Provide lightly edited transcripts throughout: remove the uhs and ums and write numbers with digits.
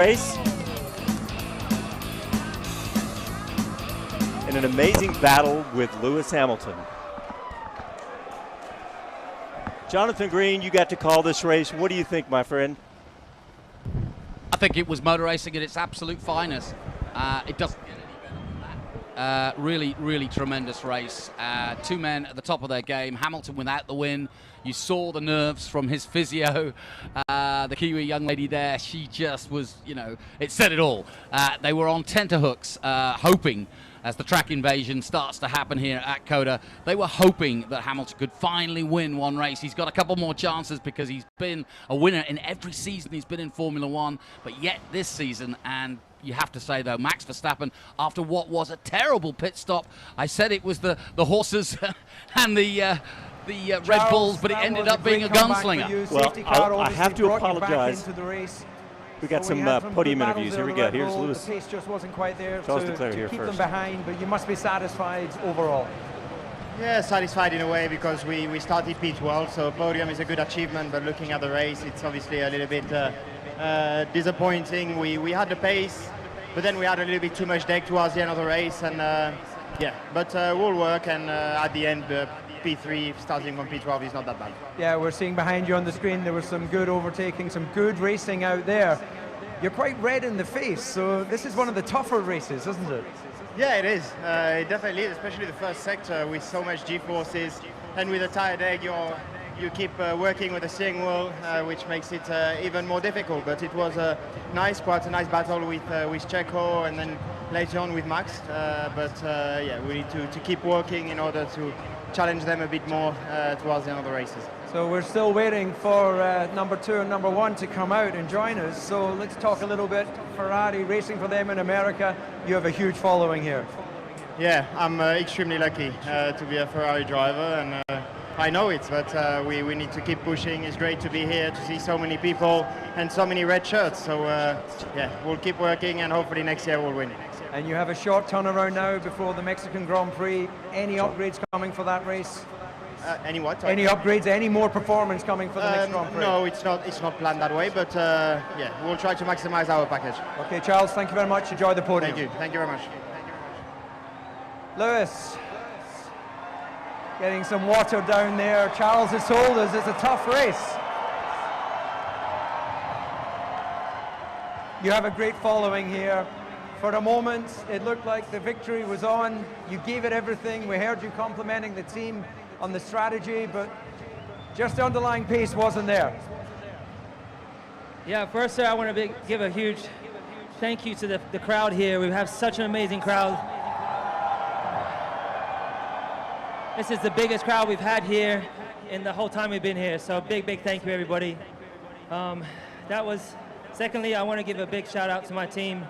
race. In an amazing battle with Lewis Hamilton. Jonathan Green, you got to call this race. What do you think, my friend? I think it was motor racing at its absolute finest. It doesn't get any better than that. Really, really tremendous race. Two men at the top of their game. Hamilton without the win. You saw the nerves from his physio. The Kiwi young lady there, she just was, you know, it said it all. They were on tenterhooks, hoping, as the track invasion starts to happen here at COTA, they were hoping that Hamilton could finally win one race. He's got a couple more chances because he's been a winner in every season he's been in Formula One, but yet this season, and you have to say, though, Max Verstappen, after what was a terrible pit stop, I said it was the horses and the Red Bulls, but it ended up being a gunslinger. Well, I have to apologize. We got some podium interviews. Here we go. Here's Lewis. The pace just wasn't quite there Charles to Leclerc here keep first. them behind, but you must be satisfied overall. Yeah, satisfied in a way because we started P12, so podium is a good achievement, but looking at the race, it's obviously a little bit disappointing. We had the pace, but then we had a little bit too much deck towards the end of the race, and yeah, but we'll work, and at the end, P3 starting from P12 is not that bad. Yeah, we're seeing behind you on the screen there was some good overtaking, some good racing out there. You're quite red in the face, so this is one of the tougher races, isn't it? Yeah, it is. It definitely is, especially the first sector with so much G-forces, and with a tire deck, you keep working with the steering wheel, which makes it even more difficult. But it was quite a nice battle with Checo, and then later on with Max. Yeah, we need to keep working in order to challenge them a bit more towards the end of the races. So we're still waiting for number 2 and number 1 to come out and join us. So let's talk a little bit Ferrari, racing for them in America. You have a huge following here. Yeah, I'm extremely lucky to be a Ferrari driver, and I know it, but we need to keep pushing. It's great to be here, to see so many people and so many red shirts. So yeah, we'll keep working, and hopefully next year we'll win. And you have a short turnaround now before the Mexican Grand Prix. Any upgrades coming for that race? Any what? Any upgrades? Any more performance coming for the next Grand Prix? No, it's not planned that way, but yeah, we'll try to maximize our package. Okay, Charles, thank you very much. Enjoy the podium. Thank you very much. Lewis, getting some water down there. Charles has told us it's a tough race. You have a great following here. For a moment, it looked like the victory was on. You gave it everything. We heard you complimenting the team on the strategy, but just the underlying pace wasn't there. Yeah, first, I want to give a huge thank you to the crowd here. We have such an amazing crowd. This is the biggest crowd we've had here in the whole time we've been here, so big thank you, everybody. That was, secondly, I want to give a big shout out to my team.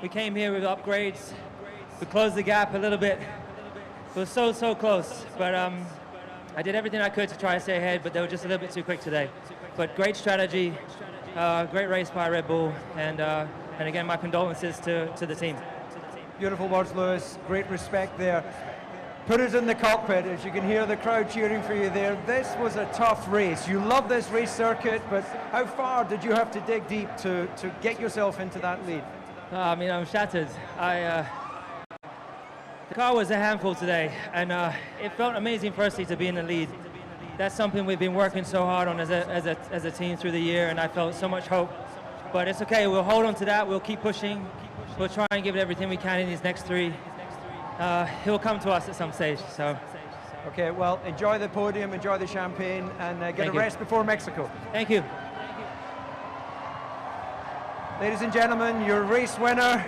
We came here with upgrades. We closed the gap a little bit. It was so close, but I did everything I could to try to stay ahead, but they were just a little bit too quick today. But great strategy, great race by Red Bull, and again, my condolences to the team. Beautiful words, Lewis. Great respect there. Put us in the cockpit, as you can hear the crowd cheering for you there. This was a tough race. You love this race circuit, but how far did you have to dig deep to get yourself into that lead? I mean, I'm shattered. The car was a handful today, and it felt amazing firstly to be in the lead. That's something we've been working so hard on as a team through the year, and I felt so much hope. But it's okay, we'll hold on to that, we'll keep pushing. We'll try and give it everything we can in these next 3. He'll come to us at some stage, so. Okay, well, enjoy the podium, enjoy the champagne, and get a rest before Mexico. Thank you. Ladies and gentlemen, your race winner,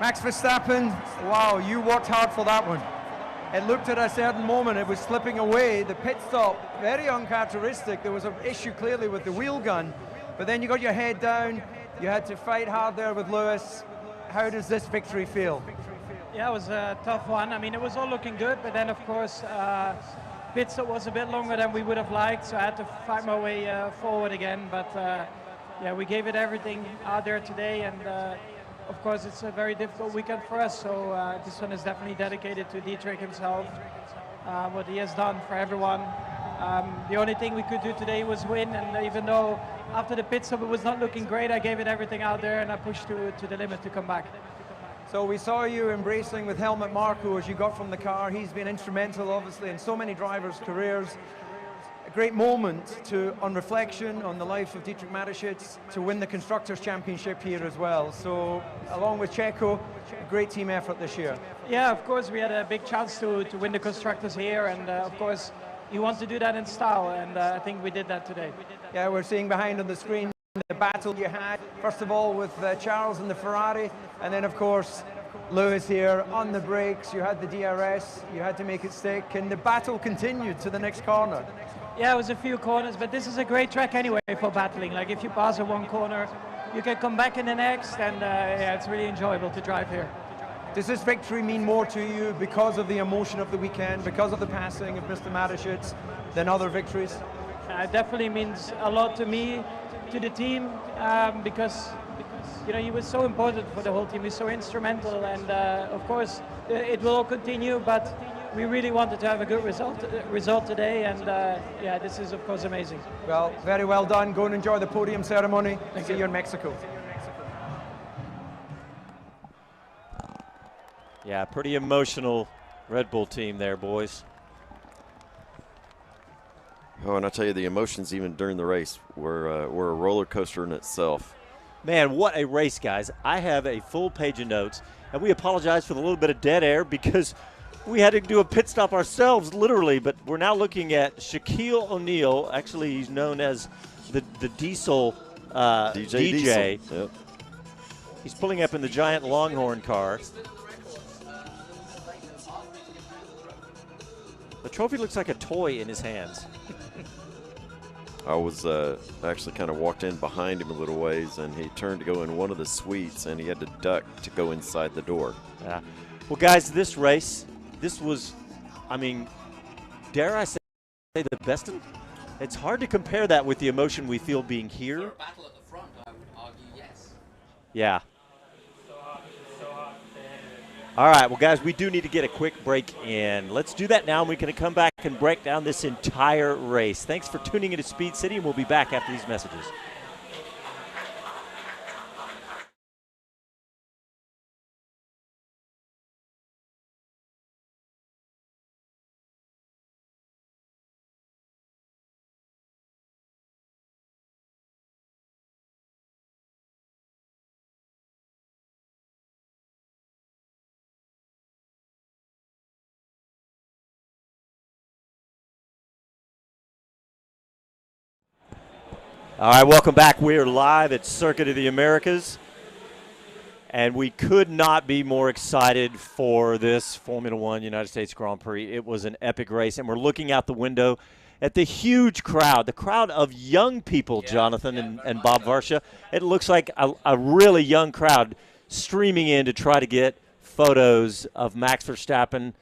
Max Verstappen. Wow, you worked hard for that one. It looked at a certain moment, it was slipping away. The pit stop, very uncharacteristic. There was an issue clearly with the wheel gun, but then you got your head down. You had to fight hard there with Lewis. How does this victory feel? Yeah, it was a tough one. I mean, it was all looking good, but then, of course, pit stop was a bit longer than we would have liked, so I had to fight my way forward again. But yeah, we gave it everything out there today, and of course, it's a very difficult weekend for us. So this one is definitely dedicated to Dietrich himself, what he has done for everyone. The only thing we could do today was win, and even though after the pit stop it was not looking great, I gave it everything out there and I pushed to the limit to come back. So we saw you embracing with Helmut Marko as you got from the car. He's been instrumental, obviously, in so many drivers' careers. A great moment on reflection on the life of Dietrich Mateschitz to win the Constructors' Championship here as well. So, along with Checo, a great team effort this year. Yeah, of course, we had a big chance to win the Constructors here, and of course, you want to do that in style, and I think we did that today. Yeah, we're seeing behind on the screen the battle you had, first of all with Charles and the Ferrari, and then of course Lewis here on the brakes. You had the DRS, you had to make it stick, and the battle continued to the next corner. Yeah, it was a few corners, but this is a great track anyway for battling. Like if you pass in one corner, you can come back in the next, and yeah, it's really enjoyable to drive here. Does this victory mean more to you because of the emotion of the weekend, because of the passing of Mr. Mateschitz, than other victories? It definitely means a lot to me, to the team, because you know he was so important for the whole team. He's so instrumental, and of course it will all continue. But we really wanted to have a good result today, and yeah, this is of course amazing. Well, very well done. Go and enjoy the podium ceremony. See you in Mexico. Yeah, pretty emotional Red Bull team there, boys. Oh, and I tell you, the emotions even during the race were a roller coaster in itself. Man, what a race, guys. I have a full page of notes, and we apologize for the little bit of dead air because we had to do a pit stop ourselves, literally, but we're now looking at Shaquille O'Neal. Actually, he's known as the Diesel DJ. Diesel. Yep. He's pulling up in the giant Longhorn car. The trophy looks like a toy in his hands. I was actually kind of walked in behind him a little ways, and he turned to go in one of the suites, and he had to duck to go inside the door. Yeah. Well, guys, this race, this was, I mean, dare I say the best? It's hard to compare that with the emotion we feel being here. For a battle at the front, I would argue yes. Yeah. All right, well, guys, we do need to get a quick break in. Let's do that now, and we're going to come back and break down this entire race. Thanks for tuning into Speed City, and we'll be back after these messages. All right, welcome back. We're live at Circuit of the Americas, and we could not be more excited for this Formula One United States Grand Prix. It was an epic race, and we're looking out the window at the huge crowd, the crowd of young people, Jonathan and Bob Varsha. It looks like a really young crowd streaming in to try to get photos of Max Verstappen.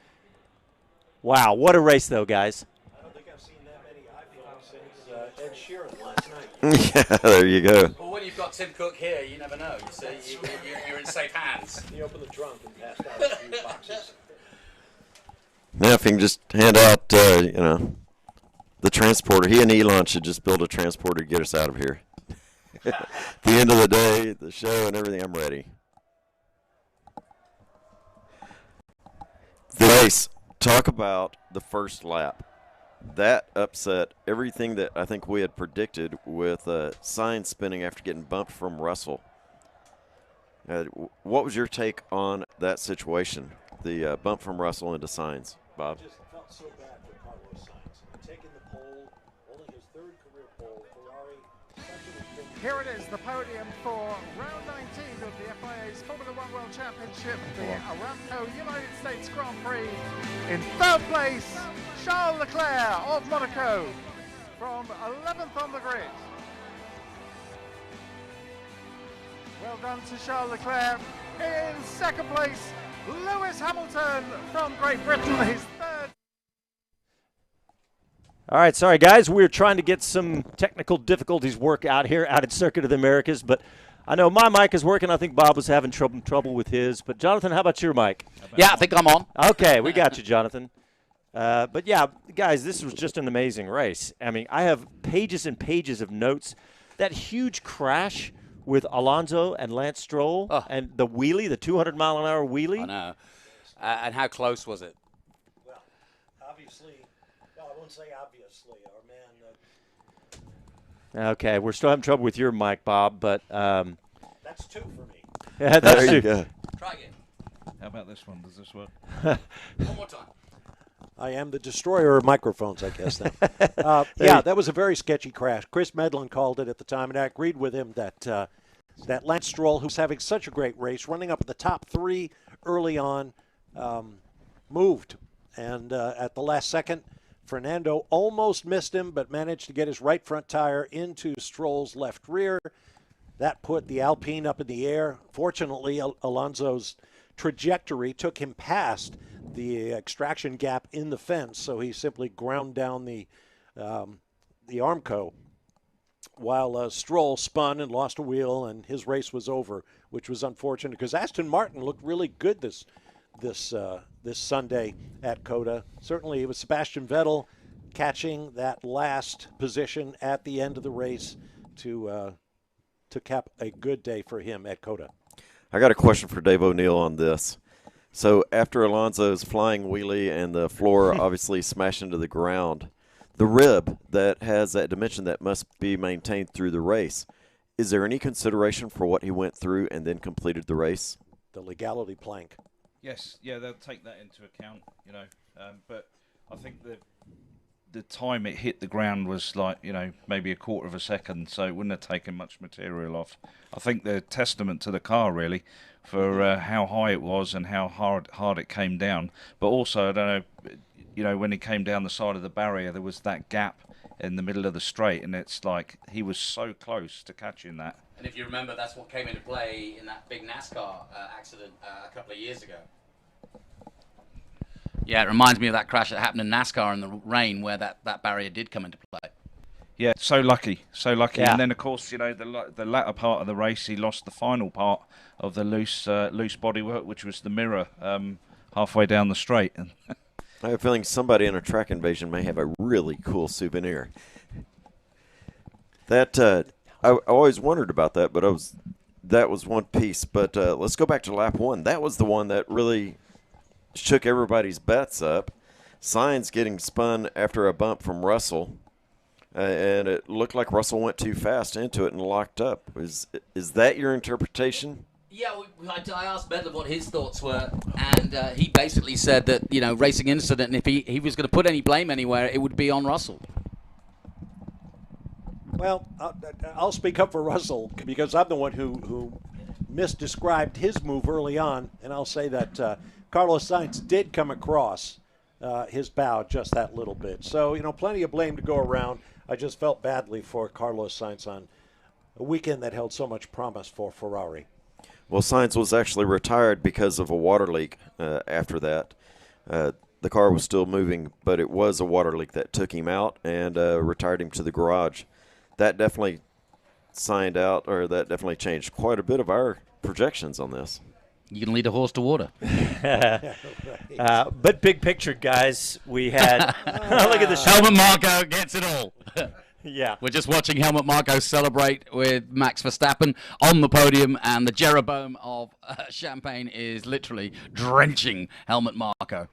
Wow, what a race, though, guys. I don't think I've seen that many iPhones since Ed Sheeran last night. Yeah, there you go. Well, when you've got Tim Cook here, you never know. You see, you're in safe hands. He opened the trunk and passed out a few boxes. Now, if he can just hand out, you know, the transporter. He and Elon should just build a transporter to get us out of here. At the end of the day, the show and everything, I'm ready. The race. Talk about the first lap. That upset everything that I think we had predicted with Sainz spinning after getting bumped from Russell. What was your take on that situation, the bump from Russell into Sainz, Bob? I just felt so bad for Carlos Sainz. Taking the pole, only his third career pole, Ferrari. Here it is, the podium for round 19 of the FIA's Formula One World Championship, the Aramco United States Grand Prix. In third place, Charles Leclerc of Monaco, from 11th on the grid. Well done to Charles Leclerc. In second place, Lewis Hamilton from Great Britain, his third. All right, sorry, guys. We're trying to get some technical difficulties work out here out at Circuit of the Americas, but I know my mic is working. I think Bob was having trouble with his. But, Jonathan, how about your mic? Yeah, I think I'm on. Okay, we got you, Jonathan. But yeah, guys, this was just an amazing race. I mean, I have pages and pages of notes. That huge crash with Alonso and Lance Stroll and the wheelie, the 200-mile-an-hour wheelie. I know. And how close was it? Well, obviously, well, I won't say obviously. Our man. Okay, we're still having trouble with your mic, Bob, but That's 2 for me. yeah, that's There you true. go. Try again. How about this one? Does this work? One more time. I am the destroyer of microphones, I guess, now. Yeah, that was a very sketchy crash. Chris Medlin called it at the time, and I agreed with him that that Lance Stroll, who's having such a great race, running up at the top 3 early on, moved. And at the last second, Fernando almost missed him, but managed to get his right front tire into Stroll's left rear. That put the Alpine up in the air. Fortunately, Alonso's trajectory took him past the extraction gap in the fence, so he simply ground down the Armco, while Stroll spun and lost a wheel, and his race was over, which was unfortunate because Aston Martin looked really good this Sunday at COTA. Certainly, it was Sebastian Vettel catching that last position at the end of the race to cap a good day for him at COTA. I got a question for Dave O'Neill on this. So after Alonso's flying wheelie and the floor obviously smashed into the ground, the rib that has that dimension that must be maintained through the race, is there any consideration for what he went through and then completed the race? The legality plank. Yes, yeah, they'll take that into account, but I think the time it hit the ground was like, maybe a quarter of a second, so it wouldn't have taken much material off. I think they're testament to the car, really, for how high it was and how hard it came down. But also, I don't know, when he came down the side of the barrier, there was that gap in the middle of the straight, and it's like he was so close to catching that. And if you remember, that's what came into play in that big NASCAR accident a couple of years ago. Yeah, it reminds me of that crash that happened in NASCAR in the rain where that barrier did come into play. Yeah, so lucky. Yeah. And then, of course, the latter part of the race, he lost the final part of the loose bodywork, which was the mirror halfway down the straight. I have a feeling somebody in a track invasion may have a really cool souvenir. That I always wondered about that, but that was one piece. But let's go back to lap 1. That was the one that really shook everybody's bets up. Sainz getting spun after a bump from Russell, and it looked like Russell went too fast into it and locked up. Is that your interpretation? Yeah, I asked Medlin what his thoughts were, and he basically said that, racing incident, and if he was going to put any blame anywhere, it would be on Russell. Well, I'll speak up for Russell because I'm the one who misdescribed his move early on, and I'll say that Carlos Sainz did come across his bow just that little bit. So, plenty of blame to go around. I just felt badly for Carlos Sainz on a weekend that held so much promise for Ferrari. Well, Sainz was actually retired because of a water leak after that. The car was still moving, but it was a water leak that took him out and retired him to the garage. That definitely that definitely changed quite a bit of our projections on this. You can lead a horse to water. But big picture, guys, we had look at this. Helmut Marko gets it all. Yeah. We're just watching Helmut Marko celebrate with Max Verstappen on the podium, and the Jeroboam of champagne is literally drenching Helmut Marko.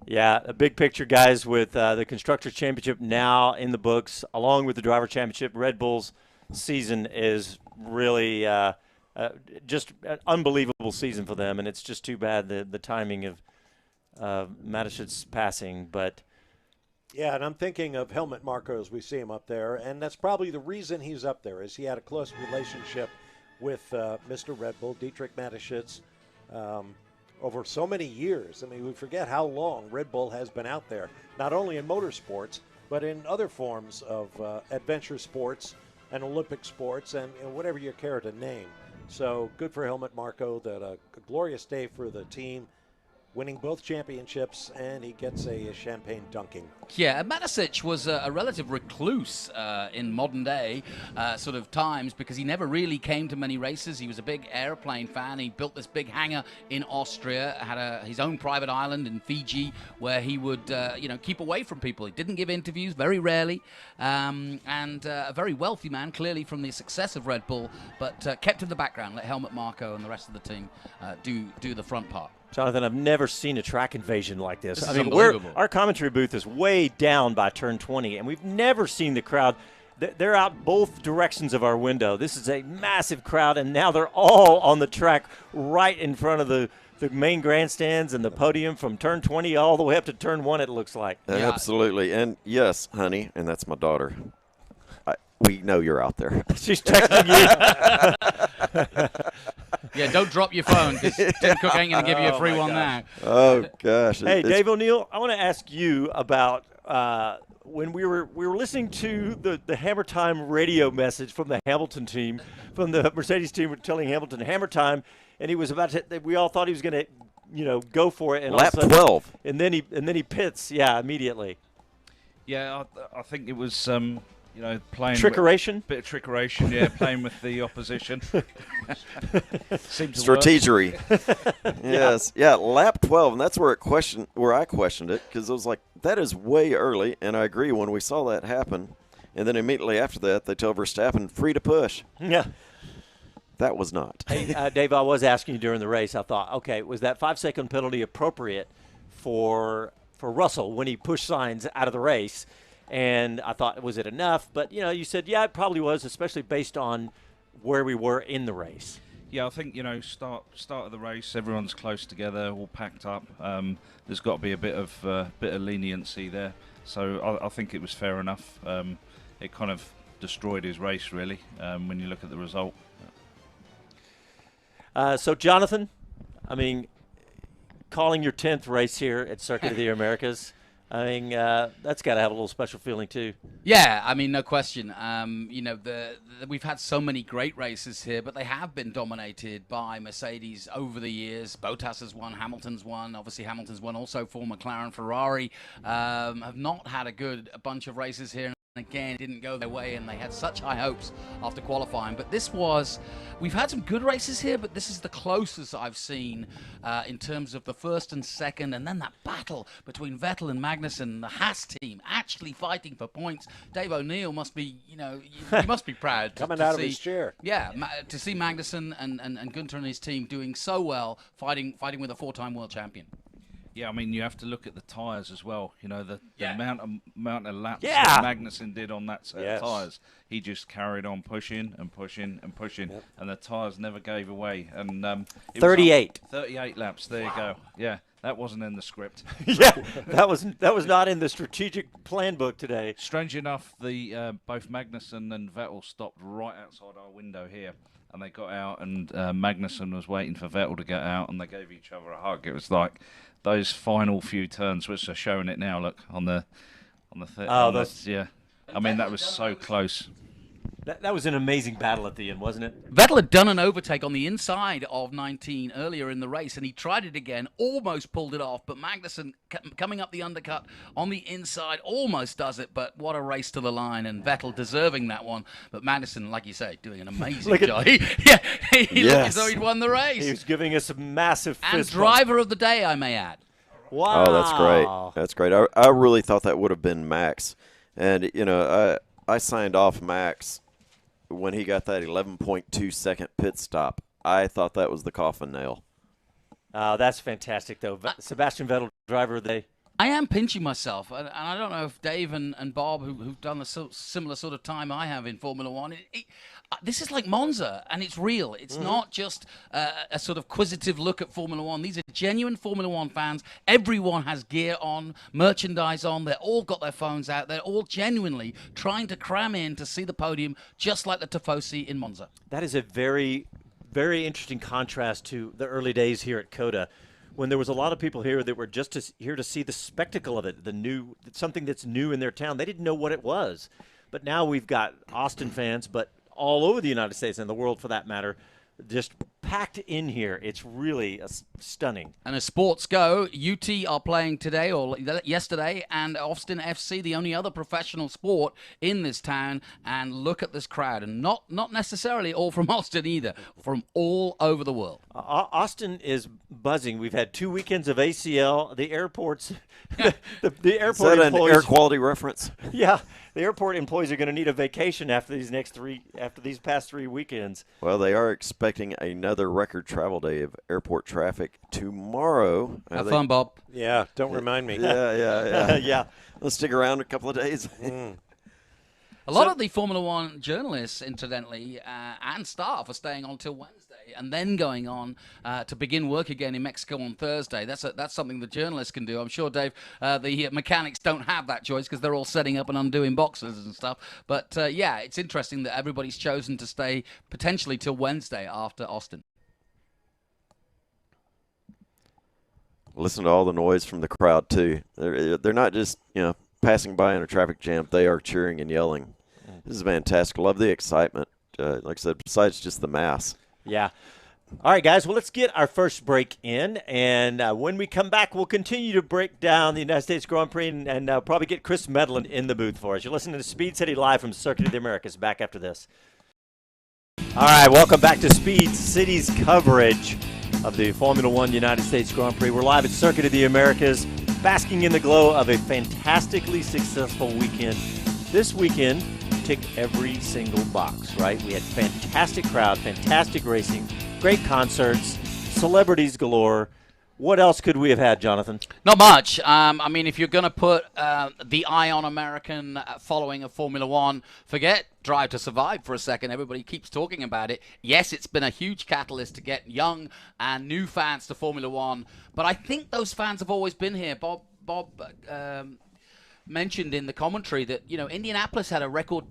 Yeah, a big picture, guys, with the Constructors' Championship now in the books, along with the Driver Championship. Red Bull's season is really just an unbelievable season for them, and it's just too bad the timing of Matish's passing. But yeah, and I'm thinking of Helmut Marko as we see him up there, and that's probably the reason he's up there, is he had a close relationship with Mr. Red Bull, Dietrich Mateschitz, over so many years. I mean, we forget how long Red Bull has been out there, not only in motorsports, but in other forms of adventure sports and Olympic sports and whatever you care to name. So good for Helmut Marko, that a glorious day for the team. winning both championships, and he gets a champagne dunking. Yeah, Matisic was a relative recluse in modern day sort of times because he never really came to many races. He was a big airplane fan. He built this big hangar in Austria, had his own private island in Fiji where he would keep away from people. He didn't give interviews, very rarely, and a very wealthy man, clearly from the success of Red Bull, but kept in the background, let Helmut Marko and the rest of the team do the front part. Jonathan, I've never seen a track invasion like this. This I is mean, unbelievable. our commentary booth is way down by turn 20, and we've never seen the crowd. They're out both directions of our window. This is a massive crowd, and now they're all on the track right in front of the main grandstands and the podium from turn 20 all the way up to turn 1, it looks like. Yeah. Absolutely. And yes, honey, and that's my daughter. We know you're out there. She's texting you. Yeah, don't drop your phone because Tim Cook ain't going to give you a free one now. Oh, gosh. Hey, Dave O'Neill, I want to ask you about when we were listening to the Hammer Time radio message from the Hamilton team, from the Mercedes team, telling Hamilton Hammer Time, and he was about to. We all thought he was going to, go for it, and lap all of a sudden, 12, and then he pits, immediately. Yeah, I think it was playing Trickeration? Bit of trickeration, yeah, playing with the opposition. Strategery. Yes, yeah, lap 12, and that's where I questioned it, because it was like, that is way early, and I agree when we saw that happen, and then immediately after that, they tell Verstappen, free to push. Yeah. That was not. Hey, Dave, I was asking you during the race, I thought, okay, was that 5-second penalty appropriate for Russell when he pushed Sainz out of the race? And I thought, was it enough? But, you said, yeah, it probably was, especially based on where we were in the race. Yeah, I think, start of the race, everyone's close together, all packed up. There's got to be a bit of leniency there. So I think it was fair enough. It kind of destroyed his race, really, when you look at the result. So, Jonathan, I mean, calling your 10th race here at Circuit of the Americas, I mean, that's got to have a little special feeling too. Yeah, I mean, no question. We've had so many great races here, but they have been dominated by Mercedes over the years. Bottas has won, Hamilton's won. Obviously, Hamilton's won also for McLaren. Ferrari have not had a bunch of races here. And again, it didn't go their way, and they had such high hopes after qualifying. But we've had some good races here, but this is the closest I've seen in terms of the first and second, and then that battle between Vettel and Magnussen, the Haas team, actually fighting for points. Dave O'Neill must be, you must be proud. Coming out of his chair. Yeah, to see Magnussen and Gunter and his team doing so well, fighting with a 4-time world champion. Yeah, I mean, you have to look at the tyres as well. The amount of laps Yeah. that Magnussen did on that set Yes. of tyres. He just carried on pushing and pushing and pushing, and the tyres never gave away. And 38. 38 laps. There you go. Yeah, that wasn't in the script. Yeah, that was not in the strategic plan book today. Strange enough, both Magnussen and Vettel stopped right outside our window here. And they got out, and Magnussen was waiting for Vettel to get out, and they gave each other a hug. It was like those final few turns, which are showing it now. Look on the yeah. I mean, that was so close. That was an amazing battle at the end, wasn't it? Vettel had done an overtake on the inside of 19 earlier in the race, and he tried it again, almost pulled it off, but Magnussen coming up the undercut on the inside almost does it, but what a race to the line, and Vettel deserving that one. But Magnussen, like you say, doing an amazing job. He looked as though he'd won the race. He was giving us a massive and fist driver of the day, I may add. Wow. Oh, that's great. That's great. I really thought that would have been Max. And, I signed off Max when he got that 11.2 second pit stop. I thought that was the coffin nail. That's fantastic, though. Sebastian Vettel, driver of the day. I am pinching myself, and I don't know if Dave and Bob, who've done the similar sort of time I have in Formula One, this is like Monza, and it's real. It's not just a sort of quizzitive look at Formula One. These are genuine Formula One fans. Everyone has gear on, merchandise on. They've all got their phones out. They're all genuinely trying to cram in to see the podium, just like the Tifosi in Monza. That is a very, very interesting contrast to the early days here at COTA, when there was a lot of people here that were just here to see the spectacle of it, something that's new in their town. They didn't know what it was. But now we've got Austin fans, but all over the United States and the world for that matter, just packed in here. It's really stunning. And as sports go, UT are playing today or yesterday, and Austin FC, the only other professional sport in this town. And look at this crowd, and not necessarily all from Austin either, from all over the world. Austin is buzzing. We've had 2 weekends of ACL. The airports, the airport Is that employees, an air quality reference? Yeah, the airport employees are going to need a vacation after these past 3 weekends. Well, they are expecting another record travel day of airport traffic tomorrow. Have fun, Bob. Yeah, don't remind me. Yeah. Yeah. Let's stick around a couple of days. A lot of the Formula One journalists, incidentally, and staff are staying on till Wednesday and then going on to begin work again in Mexico on Thursday. That's something the journalists can do. I'm sure, Dave, the mechanics don't have that choice because they're all setting up and undoing boxes and stuff. But, yeah, it's interesting that everybody's chosen to stay potentially till Wednesday after Austin. Listen to all the noise from the crowd, too. They're not just, passing by in a traffic jam. They are cheering and yelling. This is fantastic. Love the excitement. Like I said, besides just the mass. Yeah. All right, guys. Well, let's get our first break in. And when we come back, we'll continue to break down the United States Grand Prix and probably get Chris Medlin in the booth for us. You're listening to Speed City Live from Circuit of the Americas. Back after this. All right. Welcome back to Speed City's coverage of the Formula One United States Grand Prix. We're live at Circuit of the Americas, basking in the glow of a fantastically successful weekend. This weekend ticked every single box, right? We had fantastic crowd, fantastic racing, great concerts, celebrities galore. What else could we have had, Jonathan? Not much. I mean, if you're going to put the eye on American following of Formula One, forget Drive to Survive for a second. Everybody keeps talking about it. Yes, it's been a huge catalyst to get young and new fans to Formula One, but I think those fans have always been here. Bob mentioned in the commentary that, Indianapolis had a record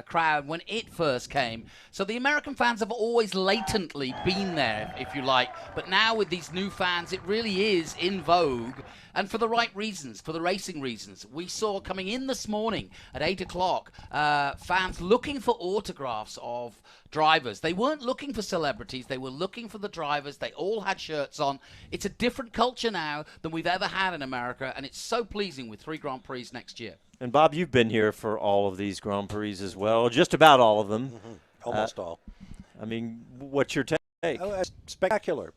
crowd when it first came. So the American fans have always latently been there, if you like. But now with these new fans, it really is in vogue. And for the right reasons, for the racing reasons. We saw coming in this morning at 8 o'clock, fans looking for autographs of drivers. They weren't looking for celebrities. They were looking for the drivers. They all had shirts on. It's a different culture now than we've ever had in America, and it's so pleasing with 3 Grand Prix next year. And, Bob, you've been here for all of these Grand Prix as well, just about all of them. Mm-hmm. Almost all. I mean, what's your take? Oh, spectacular.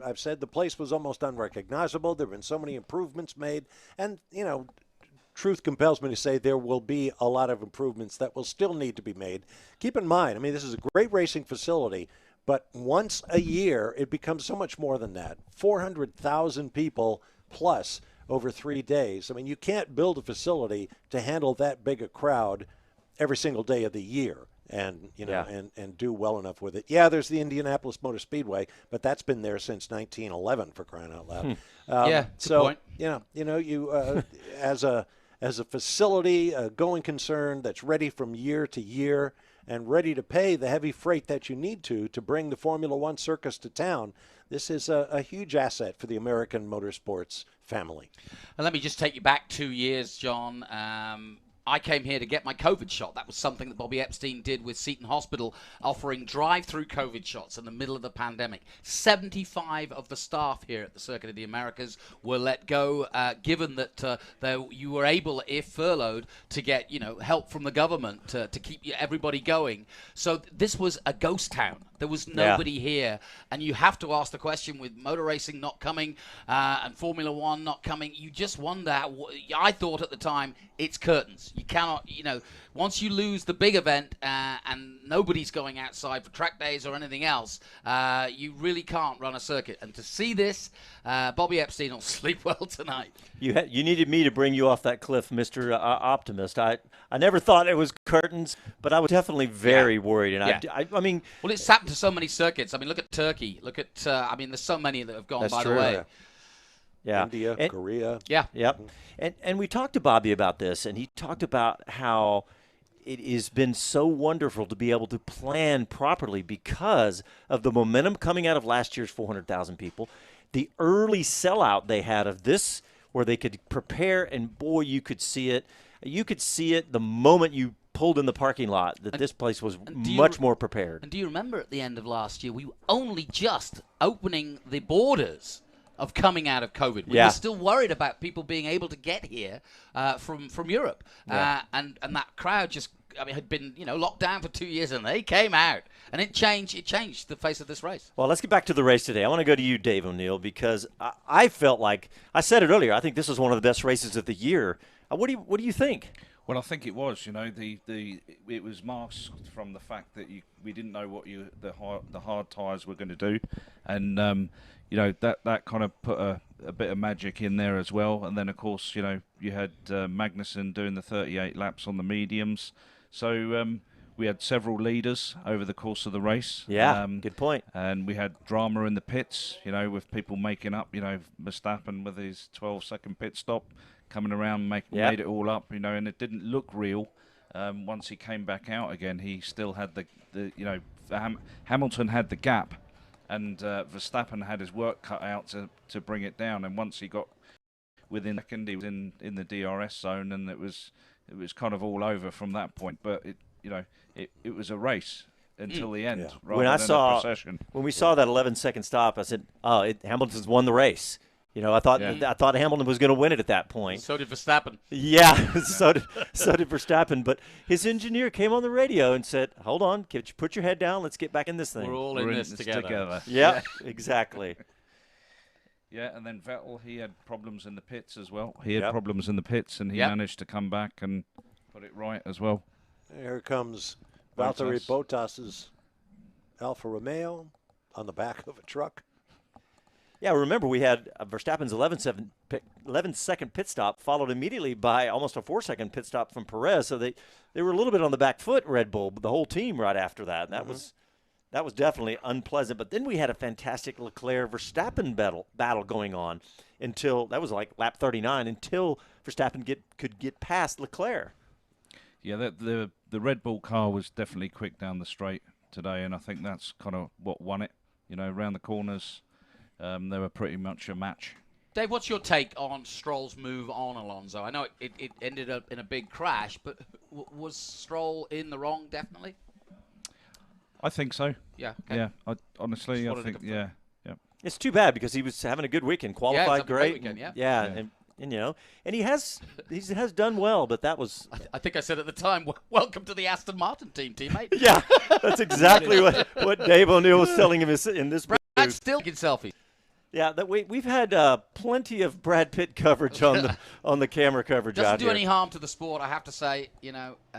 I've said the place was almost unrecognizable. There have been so many improvements made. And, truth compels me to say there will be a lot of improvements that will still need to be made. Keep in mind, this is a great racing facility, but once a year it becomes so much more than that. 400,000 people plus over 3 days. You can't build a facility to handle that big a crowd every single day of the year. And and do well enough with it. Yeah, there's the Indianapolis Motor Speedway, but that's been there since 1911 for crying out loud. Yeah, so point. You as a facility, a going concern that's ready from year to year and ready to pay the heavy freight that you need to bring the Formula One circus to town. This is a huge asset for the American motorsports family. And let me just take you back 2 years, John. I came here to get my COVID shot. That was something that Bobby Epstein did with Seton Hospital, offering drive-through COVID shots in the middle of the pandemic. 75 of the staff here at the Circuit of the Americas were let go, given that you were able, if furloughed, to get help from the government to keep everybody going. So this was a ghost town. There was nobody here. And you have to ask the question, with motor racing not coming and Formula One not coming, you just wonder. I thought at the time, it's curtains. You cannot, once you lose the big event and nobody's going outside for track days or anything else, you really can't run a circuit. And to see this, Bobby Epstein will sleep well tonight. You needed me to bring you off that cliff, Mr. Optimist. I never thought it was curtains, but I was definitely very worried. And I mean, well, it's happened to so many circuits. Look at Turkey. Look at there's so many that have gone by the way. Yeah. India, Korea. Yeah. Yep. And we talked to Bobby about this, and he talked about how it has been so wonderful to be able to plan properly because of the momentum coming out of last year's 400,000 people, the early sellout they had of this, where they could prepare, and boy, you could see it. You could see it the moment you pulled in the parking lot that this place was much more prepared. And do you remember at the end of last year, we were only just opening the borders of coming out of COVID. We were still worried about people being able to get here from Europe. And that crowd just, had been, locked down for 2 years, and they came out. And it changed the face of this race. Well, let's get back to the race today. I want to go to you, Dave O'Neill, because I felt like, I said it earlier, I think this was one of the best races of the year. What do you think? Well, I think it was. It was masked from the fact that we didn't know what the hard tyres were going to do, and that kind of put a bit of magic in there as well. And then of course you had Magnussen doing the 38 laps on the mediums, so we had several leaders over the course of the race. Yeah, good point. And we had drama in the pits, with people making up. Verstappen with his 12-second pit stop, coming around, made it all up, and it didn't look real. Once he came back out again, he still had Hamilton had the gap, and Verstappen had his work cut out to bring it down. And once he got within a second, he was in the DRS zone, and it was kind of all over from that point. But it was a race until the end, rather than a procession. When we saw that 11-second stop, I said, Hamilton's won the race. I thought Hamilton was going to win it at that point. So did Verstappen. Yeah, so did Verstappen. But his engineer came on the radio and said, "Hold on, put your head down. Let's get back in this thing. We're all in this together." Yeah, exactly. Yeah, and then Vettel, he had problems in the pits as well. He had problems in the pits, and he managed to come back and put it right as well. Here comes Valtteri Bottas's Alfa Romeo on the back of a truck. Yeah, remember we had Verstappen's 11-second pit stop, followed immediately by almost a 4-second pit stop from Perez. So they were a little bit on the back foot, Red Bull, the whole team right after that. And that was definitely unpleasant. But then we had a fantastic Leclerc-Verstappen battle going on until that was like lap 39 until Verstappen could get past Leclerc. Yeah, the Red Bull car was definitely quick down the straight today, and I think that's kind of what won it. Around the corners. They were pretty much a match. Dave, what's your take on Stroll's move on Alonso? I know it ended up in a big crash, but was Stroll in the wrong, definitely? I think so. Yeah. Okay. Yeah, I think, yeah. It's too bad because he was having a good weekend, qualified great. Weekend, And he has done well, but that was. I think I said at the time, welcome to the Aston Martin team, teammate. Yeah, that's exactly what Dave O'Neill was telling him in this. Brad's still taking selfies. Yeah, that we've had plenty of Brad Pitt coverage on the camera coverage out here. Doesn't do any harm to the sport, I have to say.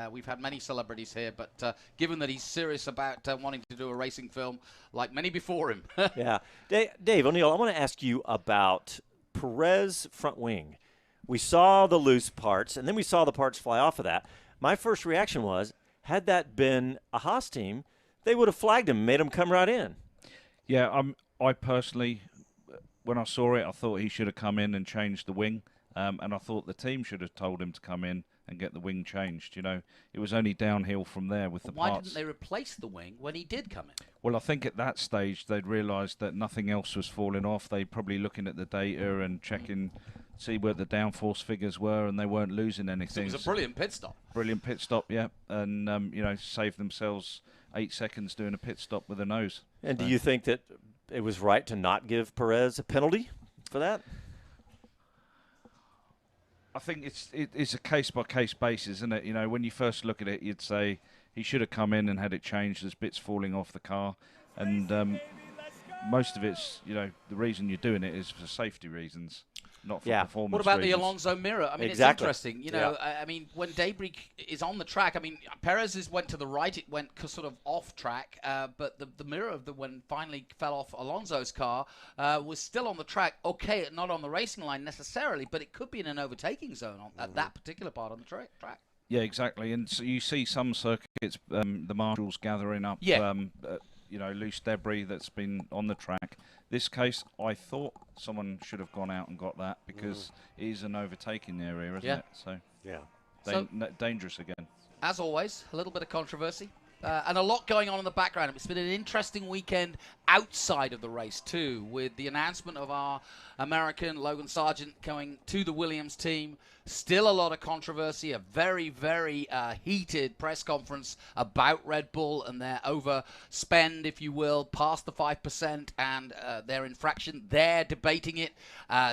We've had many celebrities here, but given that he's serious about wanting to do a racing film, like many before him. Yeah, Dave O'Neill, I want to ask you about Perez front wing. We saw the loose parts, and then we saw the parts fly off of that. My first reaction was, had that been a Haas team, they would have flagged him, made him come right in. Yeah, I personally, when I saw it, I thought he should have come in and changed the wing, and I thought the team should have told him to come in and get the wing changed. It was only downhill from there with the parts. Why didn't they replace the wing when he did come in? Well, I think at that stage they'd realised that nothing else was falling off. They probably looking at the data and checking, see where the downforce figures were, and they weren't losing anything. So it was a brilliant pit stop. Brilliant pit stop, yeah, and saved themselves 8 seconds doing a pit stop with a nose. And do you think that it was right to not give Perez a penalty for that? I think it's a case-by-case basis, isn't it? When you first look at it, you'd say he should have come in and had it changed. There's bits falling off the car, and most of it's, the reason you're doing it is for safety reasons, not for performance What about reasons. the Alonso mirror? I mean, Exactly. It's interesting. I mean, when debris is on the track, I mean, Perez's went to the right. It went sort of off track, but the mirror of when finally fell off Alonso's car was still on the track. Okay, not on the racing line necessarily, but it could be in an overtaking zone at that particular part on the track. Yeah, exactly. And so you see some circuits, the marshals gathering up, loose debris that's been on the track. This case, I thought someone should have gone out and got that because it is an overtaking area, isn't it? So dangerous again. As always, a little bit of controversy. And a lot going on in the background. It's been an interesting weekend outside of the race too, with the announcement of our American Logan Sargent going to the Williams team. Still a lot of controversy, a very, very heated press conference about Red Bull and their overspend, if you will, past the 5% and their infraction. They're debating it.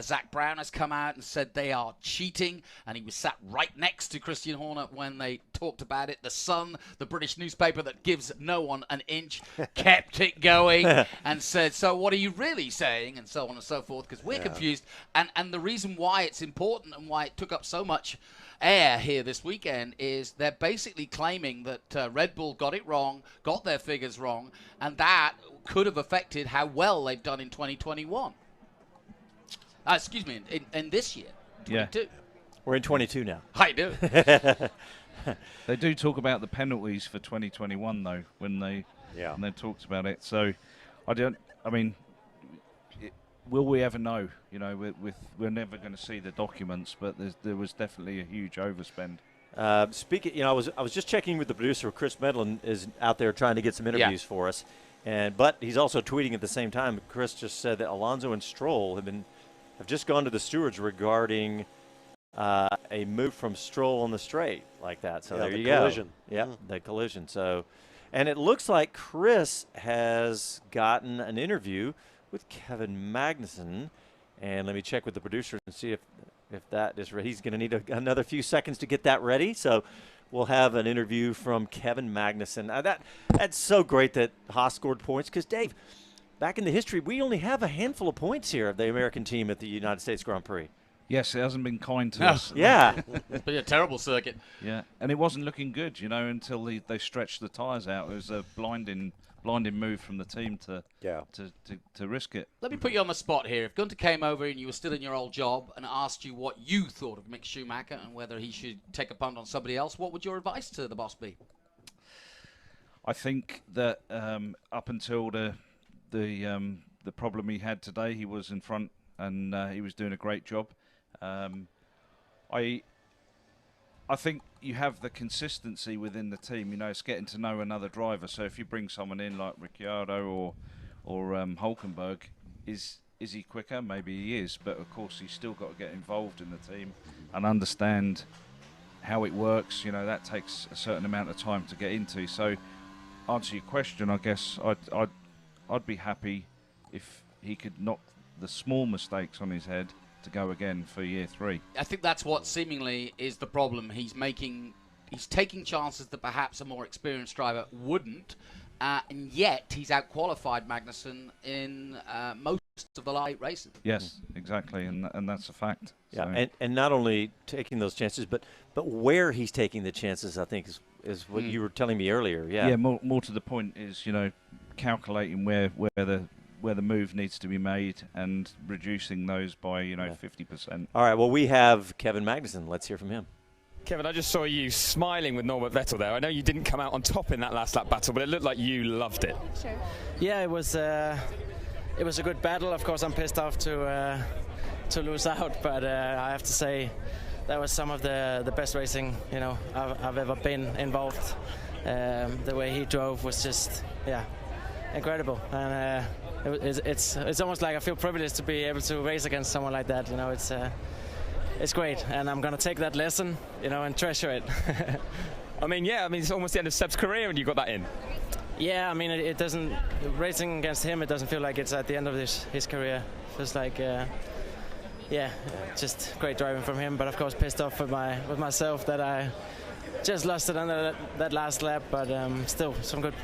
Zach Brown has come out and said they are cheating, and he was sat right next to Christian Horner when they talked about it. The Sun, the British newspaper that gives no one an inch, kept it going and said, so what are you really saying? And so on and so forth, because we're confused. And the reason why it's important and why it took up so much air here this weekend is they're basically claiming that Red Bull got it wrong, got their figures wrong, and that could have affected how well they've done in 2021. Excuse me, in this year, 22. Yeah. We're in 22 now. I do. They do talk about the penalties for 2021 though when they talked about it. So will we ever know? You know, we're never going to see the documents, but there was definitely a huge overspend. Speaking, I was just checking with the producer. Chris Medlin is out there trying to get some interviews for us, but he's also tweeting at the same time. Chris just said that Alonso and Stroll have just gone to the stewards regarding a move from Stroll on the straight like that. So there you collision. go. Yeah, the collision. So, and it looks like Chris has gotten an interview with Kevin Magnussen, and let me check with the producer and see if that is ready. He's going to need another few seconds to get that ready. So we'll have an interview from Kevin Magnussen. That's so great that Haas scored points because, Dave, back in the history, we only have a handful of points here of the American team at the United States Grand Prix. Yes, it hasn't been kind to us. Yeah. It's been a terrible circuit. Yeah, and it wasn't looking good, until they stretched the tyres out. It was a blinding move from the team to risk it. Let me put you on the spot here. If Gunter came over and you were still in your old job and asked you what you thought of Mick Schumacher and whether he should take a punt on somebody else, what would your advice to the boss be? I think that up until the problem he had today, he was in front and he was doing a great job. I think you have the consistency within the team. It's getting to know another driver. So if you bring someone in like Ricciardo or Hülkenberg, is he quicker? Maybe he is, but of course he's still got to get involved in the team and understand how it works. That takes a certain amount of time to get into. So, answer your question, I guess I'd be happy if he could knock the small mistakes on his head to go again for year 3. I think that's what seemingly is the problem. He's taking chances that perhaps a more experienced driver wouldn't, and yet he's out-qualified Magnussen in most of the late races. Yes, exactly, and that's a fact. Yeah, so. and not only taking those chances, but where he's taking the chances, I think, is what you were telling me earlier. Yeah, more to the point is, calculating where the move needs to be made and reducing those by 50%. All right, well, we have Kevin Magnussen. Let's hear from him. Kevin, I just saw you smiling with Norbert Vettel there. I know you didn't come out on top in that last lap battle, but it looked like you loved it. Sure. Yeah, it was a good battle. Of course, I'm pissed off to lose out, but I have to say that was some of the best racing I've ever been involved. The way he drove was just incredible, and it's almost like I feel privileged to be able to race against someone like that. It's great, and I'm gonna take that lesson, and treasure it. It's almost the end of Seb's career, and you got that in. Yeah, it doesn't, racing against him, it doesn't feel like it's at the end of his career. Feels like, just great driving from him, but of course pissed off with myself that I just lost it under that last lap, but still some good,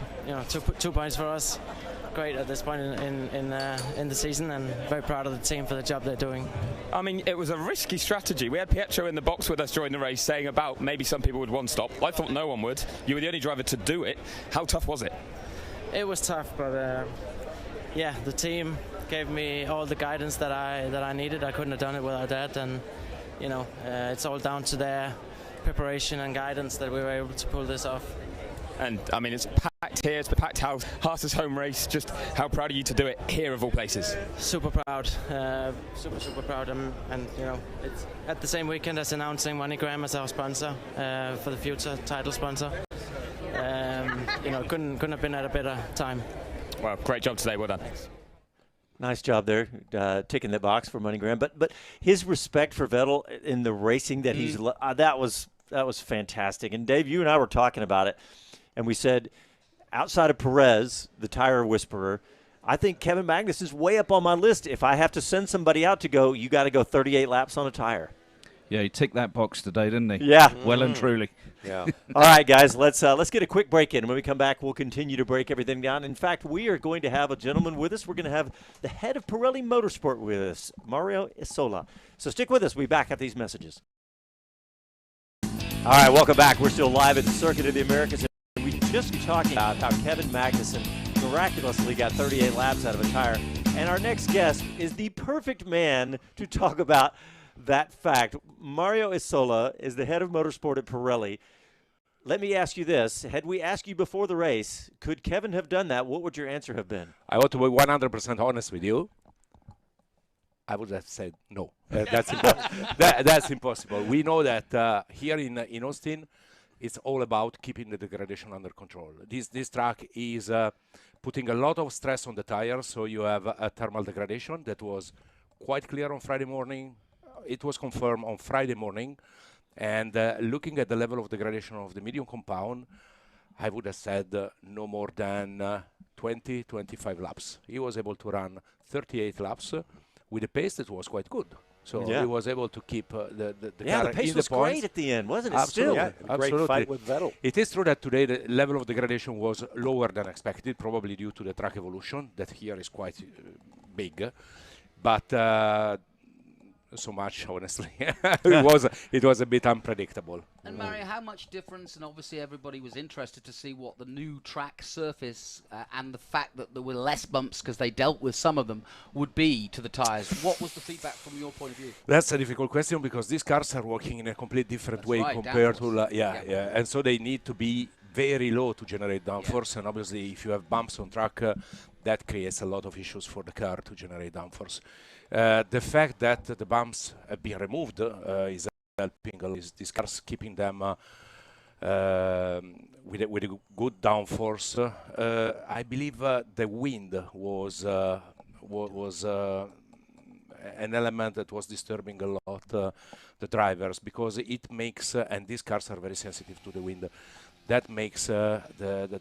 2 points for us. Great at this point in the season, and very proud of the team for the job they're doing. It was a risky strategy. We had Pietro in the box with us during the race saying about maybe some people would one stop. I thought no one would. You were the only driver to do it. How tough was it? It was tough, but the team gave me all the guidance that I needed. I couldn't have done it without that, and it's all down to their preparation and guidance that we were able to pull this off. And it's packed here, it's the packed house, Haas's home race. Just how proud are you to do it here of all places? Super proud, super proud, and it's at the same weekend as announcing MoneyGram as our sponsor for the future title sponsor. couldn't have been at a better time. Well, great job today. Well done. Nice job there, ticking the box for MoneyGram. But his respect for Vettel in the racing that he's that was fantastic. And Dave, you and I were talking about it, and we said outside of Perez, the tire whisperer, I think Kevin Magnussen is way up on my list. If I have to send somebody out to go, you got to go 38 laps on a tire. Yeah, he ticked that box today, didn't he? Yeah. Well and truly. Yeah. All right, guys, let's get a quick break in. And when we come back, we'll continue to break everything down. In fact, we are going to have a gentleman with us. We're going to have the head of Pirelli Motorsport with us, Mario Isola. So stick with us. We'll be back after these messages. All right, welcome back. We're still live at the Circuit of the Americas. We were just talking about how Kevin Magnussen miraculously got 38 laps out of a tire. And our next guest is the perfect man to talk about that fact. Mario Isola is the head of motorsport at Pirelli. Let me ask you this. Had we asked you before the race, could Kevin have done that? What would your answer have been? I want to be 100% honest with you. I would have said no. That's that's impossible. We know that here in Austin, it's all about keeping the degradation under control. This track is putting a lot of stress on the tires, so you have a thermal degradation that was quite clear on Friday morning. It was confirmed on Friday morning. And looking at the level of degradation of the medium compound, I would have said no more than 20-25 laps. He was able to run 38 laps with a pace that was quite good. So he was able to keep the car the pace in was the points. great at the end, wasn't it? Absolutely. Still. Absolutely. Great fight with Vettel. It is true that today the level of degradation was lower than expected, probably due to the track evolution, that here is quite big. But so much, honestly. it was a bit unpredictable. And Mario, how much difference, and obviously everybody was interested to see what the new track surface and the fact that there were less bumps because they dealt with some of them would be to the tyres. What was the feedback from your point of view? That's a difficult question because these cars are working in a completely different way compared to, and so they need to be very low to generate downforce, and obviously if you have bumps on track, that creates a lot of issues for the car to generate downforce. The fact that the bumps have been removed is helping these cars, keeping them with a good downforce. I believe the wind was an element that was disturbing a lot the drivers, because it makes, and these cars are very sensitive to the wind, that makes the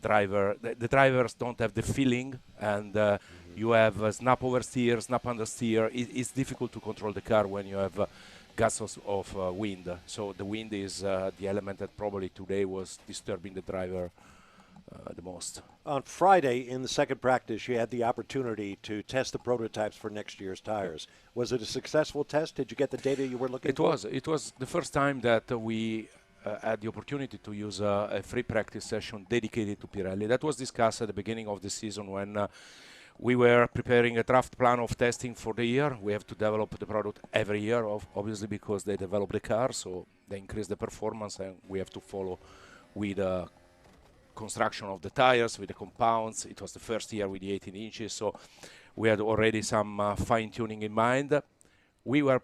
drivers don't have the feeling, and you have snap oversteer, snap understeer. It's difficult to control the car when you have gusts of wind. So the wind is the element that probably today was disturbing the driver the most. On Friday, in the second practice, you had the opportunity to test the prototypes for next year's tires. Was it a successful test? Did you get the data you were looking for? It was the first time that we had the opportunity to use a free practice session dedicated to Pirelli. That was discussed at the beginning of the season when we were preparing a draft plan of testing for the year. We have to develop the product every year, obviously, because they develop the car, so they increase the performance, and we have to follow with the construction of the tires, with the compounds. It was the first year with the 18 inches, so we had already some fine-tuning in mind. We were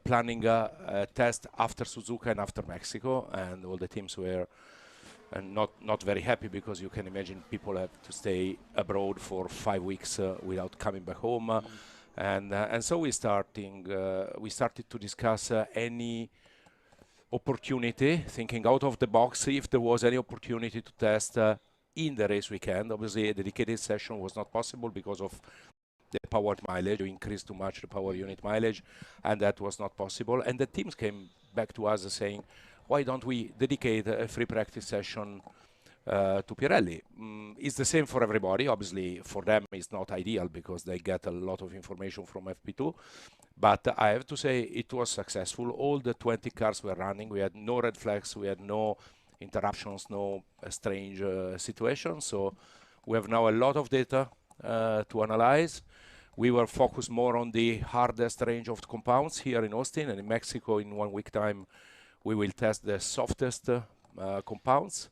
planning a test after Suzuka and after Mexico, and all the teams were not very happy, because you can imagine people have to stay abroad for 5 weeks without coming back home, and so we started to discuss any opportunity, thinking out of the box, if there was any opportunity to test in the race weekend. Obviously, a dedicated session was not possible because of the power mileage. You increased too much the power unit mileage, and that was not possible. And the teams came back to us saying, why don't we dedicate a free practice session to Pirelli? It's the same for everybody. Obviously, for them, it's not ideal because they get a lot of information from FP2. But I have to say it was successful. All the 20 cars were running. We had no red flags. We had no interruptions, no strange situations. So we have now a lot of data to analyze. We were focused more on the hardest range of compounds here in Austin, and in Mexico in 1 week time we will test the softest compounds,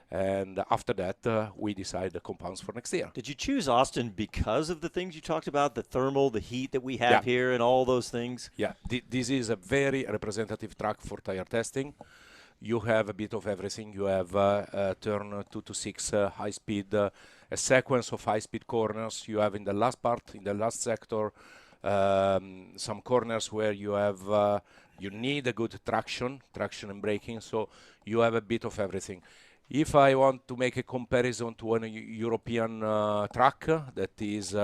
and after that we decide the compounds for next year. Did you choose Austin because of the things you talked about, the thermal, the heat that we have here and all those things? Yeah, this is a very representative track for tire testing. you have a bit of everything. You have turn 2 to 6 high speed, a sequence of high speed corners. You have in the last part, in the last sector, some corners where you have you need a good traction and braking. So you have a bit of everything. If I want to make a comparison to an European track that is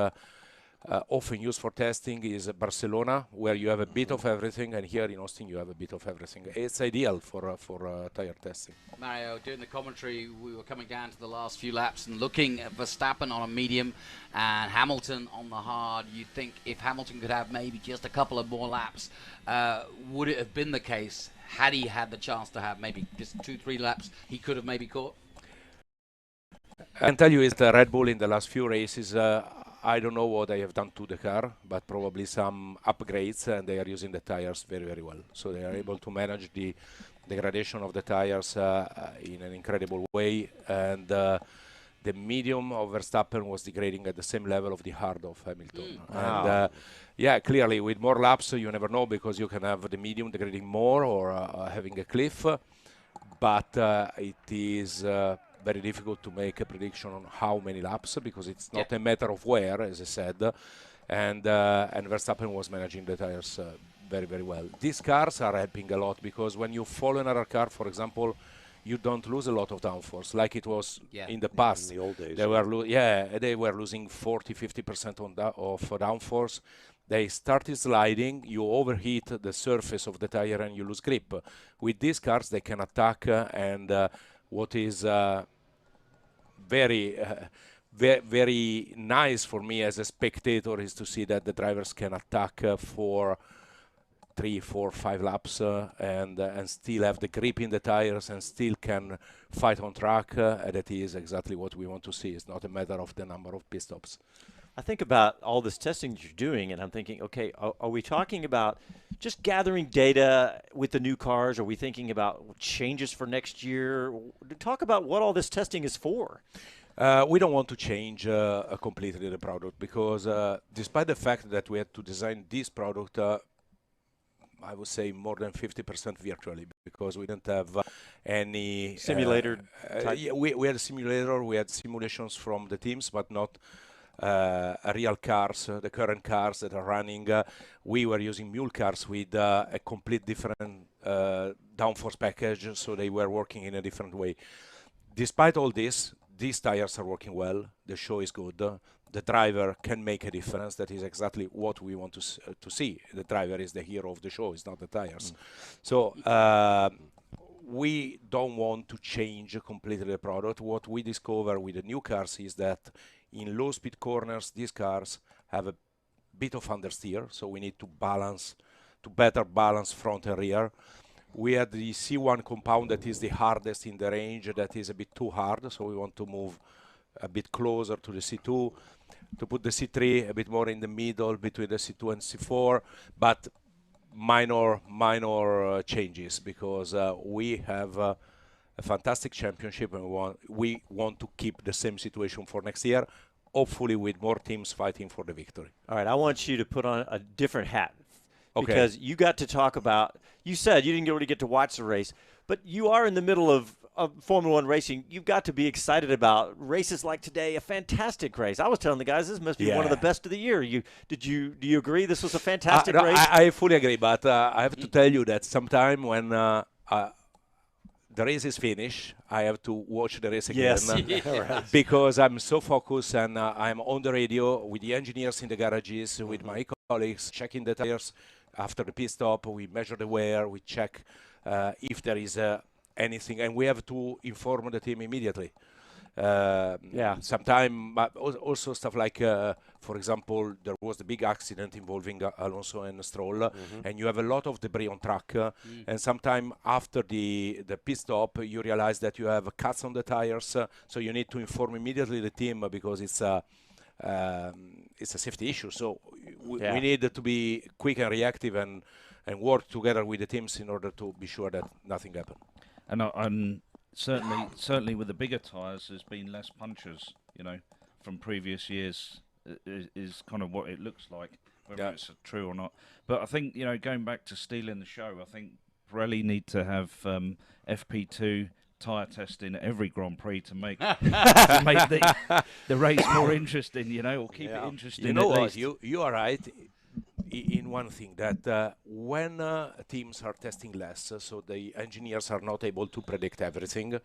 often used for testing is Barcelona, where you have a bit of everything, and here in Austin you have a bit of everything. It's ideal for tire testing. Mario, during the commentary, we were coming down to the last few laps and looking at Verstappen on a medium and Hamilton on the hard. You'd think if Hamilton could have maybe just a couple of more laps, would it have been the case had he had the chance to have maybe just 2-3 laps he could have maybe caught? I can tell you is the Red Bull in the last few races, I don't know what they have done to the car, but probably some upgrades, and they are using the tires very, very well. So they are able to manage the degradation of the tires in an incredible way, and the medium of Verstappen was degrading at the same level of the hard of Hamilton. Wow. And yeah, clearly with more laps, you never know, because you can have the medium degrading more or having a cliff, but it is very difficult to make a prediction on how many laps, because it's not a matter of where, as I said, and Verstappen was managing the tires very, very well. These cars are helping a lot, because when you follow another car, for example, you don't lose a lot of downforce like it was in the past. In the old days. They were losing 40-50% of downforce. They started sliding, you overheat the surface of the tire and you lose grip. With these cars, they can attack, and what is very nice for me as a spectator is to see that the drivers can attack for 3, 4, 5 laps and still have the grip in the tires and still can fight on track. That is exactly what we want to see. It's not a matter of the number of pit stops. I think about all this testing that you're doing, and I'm thinking, okay, are we talking about just gathering data with the new cars? Are we thinking about changes for next year? Talk about what all this testing is for. We don't want to change completely the product, because despite the fact that we had to design this product, I would say more than 50% virtually, because we didn't have any simulator. Yeah, we had a simulator, we had simulations from the teams, but not real cars, the current cars that are running. We were using mule cars with a complete different downforce package, so they were working in a different way. Despite all this, these tires are working well. The show is good. The driver can make a difference. That is exactly what we want to see. The driver is the hero of the show. It's not the tires. So we don't want to change completely the product. What we discover with the new cars is that in low speed corners, these cars have a bit of understeer, so we need to better balance front and rear. We had the C1 compound that is the hardest in the range, that is a bit too hard, so we want to move a bit closer to the C2, to put the C3 a bit more in the middle between the C2 and C4, but minor changes, because we have a fantastic championship, and we want to keep the same situation for next year, hopefully with more teams fighting for the victory. All right, I want you to put on a different hat, because you got to talk about, you said you didn't really get to watch the race, but you are in the middle of Formula One racing. You've got to be excited about races like today, a fantastic race. I was telling the guys this must be one of the best of the year. Do you agree this was a fantastic race? I fully agree, but I have to tell you that sometime when the race is finished, I have to watch the race again. Yes. Because I'm so focused, and I'm on the radio with the engineers in the garages, with my colleagues, checking the tires after the pit stop. We measure the wear, we check if there is anything, and we have to inform the team immediately. Sometime, also stuff like, for example, there was the big accident involving Alonso and Stroll, and you have a lot of debris on track, and sometime after the pit stop, you realize that you have cuts on the tires, so you need to inform immediately the team, because it's a safety issue. So we need to be quick and reactive and work together with the teams in order to be sure that nothing happens. And certainly with the bigger tyres, there's been less punctures, from previous years, is kind of what it looks like, whether it's true or not. But I think, going back to stealing the show, I think Pirelli need to have FP2 tyre testing at every Grand Prix to make the race more interesting, you know, or keep it interesting. You know at what? least. You are right in one thing, that when teams are testing less, so the engineers are not able to predict everything,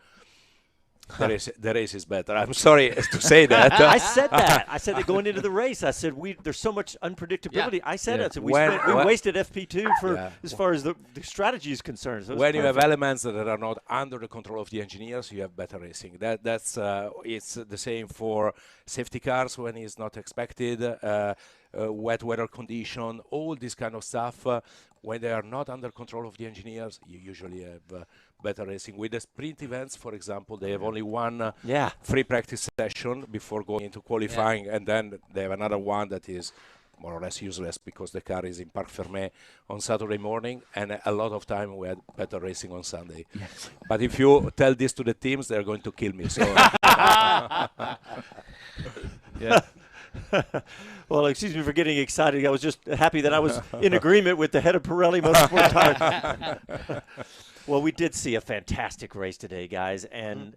the race is better. I'm sorry to say that. I said that. I said that going into the race. I said there's so much unpredictability. I said it. We wasted FP2 for as far as the strategy is concerned. So when you have elements that are not under the control of the engineers, you have better racing. That's it's the same for safety cars when it's not expected, wet weather condition, all this kind of stuff. When they are not under control of the engineers, you usually have better racing. With the sprint events, for example, they have only one free practice session before going into qualifying, and then they have another one that is more or less useless because the car is in Parc Fermé on Saturday morning, and a lot of time we had better racing on Sunday. Yes. But if you tell this to the teams, they're going to kill me. So. Yeah. Well, excuse me for getting excited. I was just happy that I was in agreement with the head of Pirelli Motorsport Tires. Well, we did see a fantastic race today, guys. And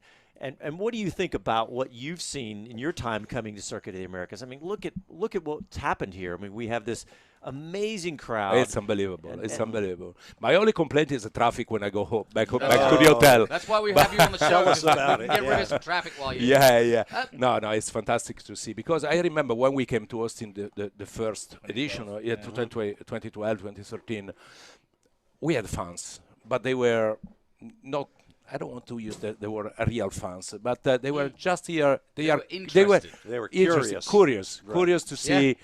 what do you think about what you've seen in your time coming to Circuit of the Americas? I mean, look at what's happened here. I mean, we have this amazing crowd. It's unbelievable. It's unbelievable. My only complaint is the traffic when I go home, back to the hotel. That's why we have you on the show. Tell us about it. Get rid of some traffic while you're here. No, it's fantastic to see. Because I remember when we came to Austin, the first edition, 2012, 2013, we had fans. But they were not, I don't want to use the word real fans, but they were just here. They were curious to see,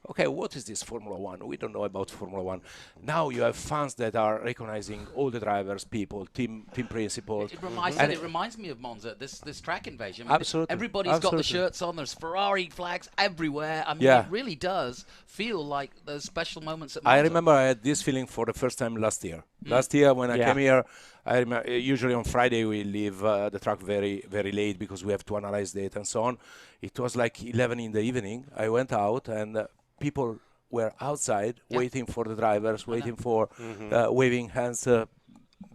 okay, what is this Formula One? We don't know about Formula One. Now you have fans that are recognizing all the drivers, people, team principals. It reminds me of Monza, this track invasion. I mean, absolutely. Everybody's got the shirts on. There's Ferrari flags everywhere. I mean, it really does feel like those special moments at Monza. I remember I had this feeling for the first time last year. Last year when I came here, I remember, usually on Friday we leave the track very, very late because we have to analyze data and so on. It was like 11 in the evening. I went out and people were outside waiting for the drivers, waiting for waving hands.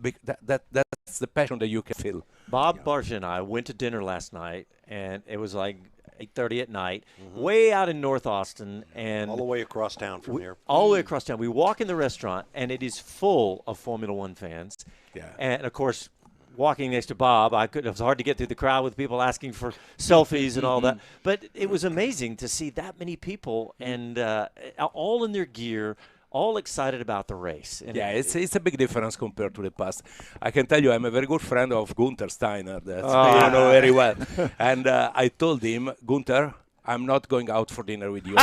That's the passion that you can feel. Bob Barcia and I went to dinner last night, and it was like 8:30 at night, way out in North Austin, and all the way across town from here. All the way across town. We walk in the restaurant, and it is full of Formula One fans. Yeah. And of course, walking next to Bob, it was hard to get through the crowd with people asking for selfies and all that. But it was amazing to see that many people, and all in their gear, all excited about the race. And it's a big difference compared to the past. I can tell you, I'm a very good friend of Gunther Steiner, that you know very well. And I told him, Gunther, I'm not going out for dinner with you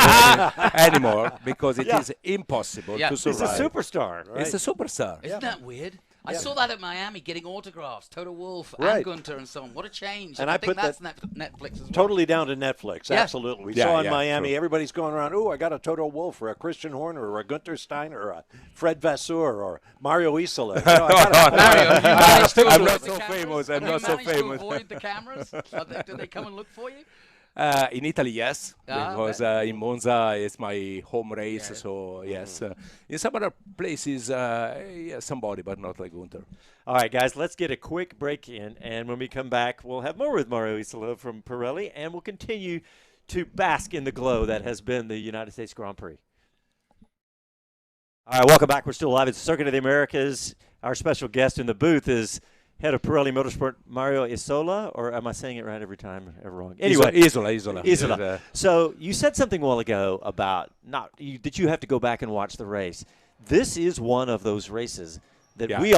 anymore because it is impossible to survive. He's a superstar, right? It's a superstar. Isn't that weird? I saw that at Miami, getting autographs, Toto Wolff and Gunther and so on. What a change. And I think that's Netflix as well. Totally down to Netflix, absolutely. We saw in Miami, everybody's going around, I got a Toto Wolff or a Christian Horner or a Gunther Steiner or a Fred Vasseur or Mario Isola. I'm not so famous. I'm not so famous. To avoid the cameras? Do they come and look for you? In Italy, yes, because in Monza it's my home race, so yes. In some other places, somebody, but not like Gunther. All right, guys, let's get a quick break in, and when we come back, we'll have more with Mario Isola from Pirelli, and we'll continue to bask in the glow that has been the United States Grand Prix. All right, welcome back. We're still live at Circuit of the Americas. Our special guest in the booth is head of Pirelli Motorsport, Mario Isola, or am I saying it right every time? Ever wrong? Anyway, Isola. So you said something a while ago about that you have to go back and watch the race. This is one of those races that we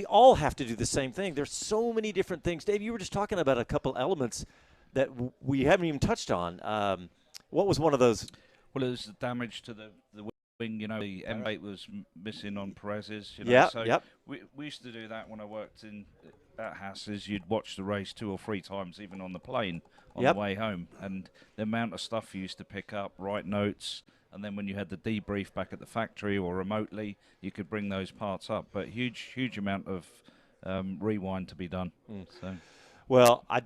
all have to do the same thing. There's so many different things. Dave, you were just talking about a couple elements that we haven't even touched on. What was one of those? Well, it was the damage to the wing. You know, the M8 was missing on Perez's. You know, we used to do that when I worked at Haas's. You'd watch the race 2 or 3 times, even on the plane on the way home. And the amount of stuff you used to pick up, write notes, and then when you had the debrief back at the factory or remotely, you could bring those parts up. But huge amount of rewind to be done. So. Well, I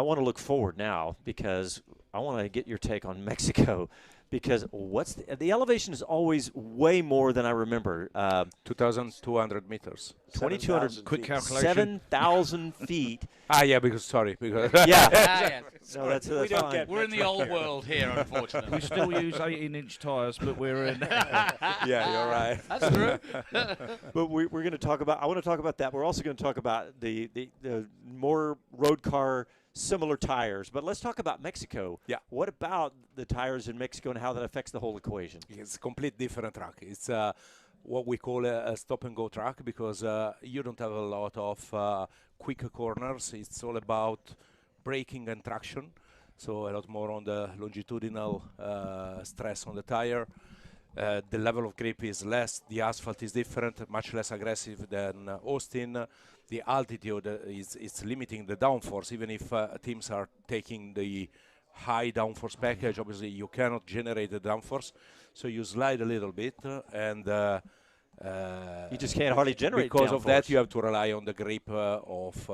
want to look forward now because I want to get your take on Mexico, because the elevation is always way more than I remember. 2,200 meters. 2,200. Quick calculation. 7,000 feet. Yeah, because yeah. No, that's fine. We're in the old world here, unfortunately. We still use 18-inch tyres, but we're in. Yeah, you're right. That's true. But we're going to talk about. I want to talk about that. We're also going to talk about the more road car similar tires. But let's talk about Mexico. Yeah. What about the tires in Mexico and how that affects the whole equation? It's a complete different track. It's what we call a stop-and-go track, because you don't have a lot of quick corners. It's all about braking and traction, so a lot more on the longitudinal stress on the tire. The level of grip is less, the asphalt is different, much less aggressive than Austin. The altitude is limiting the downforce. Even if teams are taking the high downforce package, obviously you cannot generate the downforce, so you slide a little bit, and you just can't hardly generate because downforce. of that. You have to rely on the grip of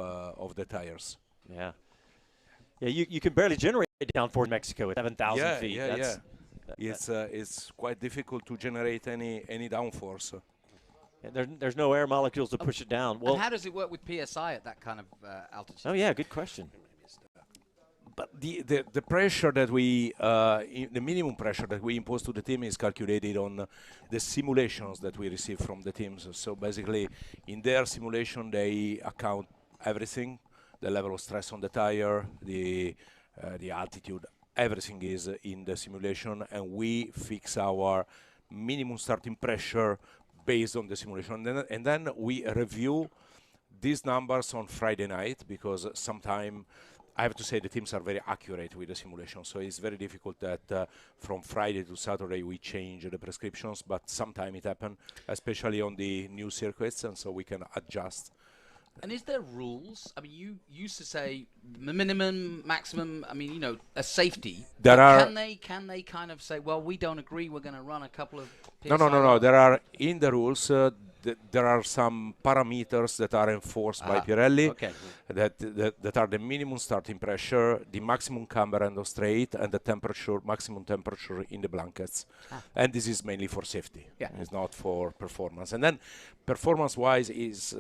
the tires. Yeah, you can barely generate downforce in Mexico at 7,000 feet. It's quite difficult to generate any downforce. There's no air molecules to push it down. Well, and how does it work with PSI at that kind of altitude? Oh yeah, good question. But the pressure that the minimum pressure that we impose to the team is calculated on the simulations that we receive from the teams. So basically, in their simulation, they account everything: the level of stress on the tire, the altitude. Everything is in the simulation, and we fix our minimum starting pressure based on the simulation. And then we review these numbers on Friday night, because sometimes I have to say the teams are very accurate with the simulation. So it's very difficult that from Friday to Saturday we change the prescriptions, but sometimes it happens, especially on the new circuits, and so we can adjust. And is there rules? I mean, you used to say minimum, maximum. I mean, a safety. Can they kind of say, well, we don't agree, we're going to run a couple of PSI? No. There are in the rules. There are some parameters that are enforced by Pirelli. Okay. That are the minimum starting pressure, the maximum camber end of straight, and the maximum temperature in the blankets. And this is mainly for safety. Yeah. It's not for performance. And then performance-wise is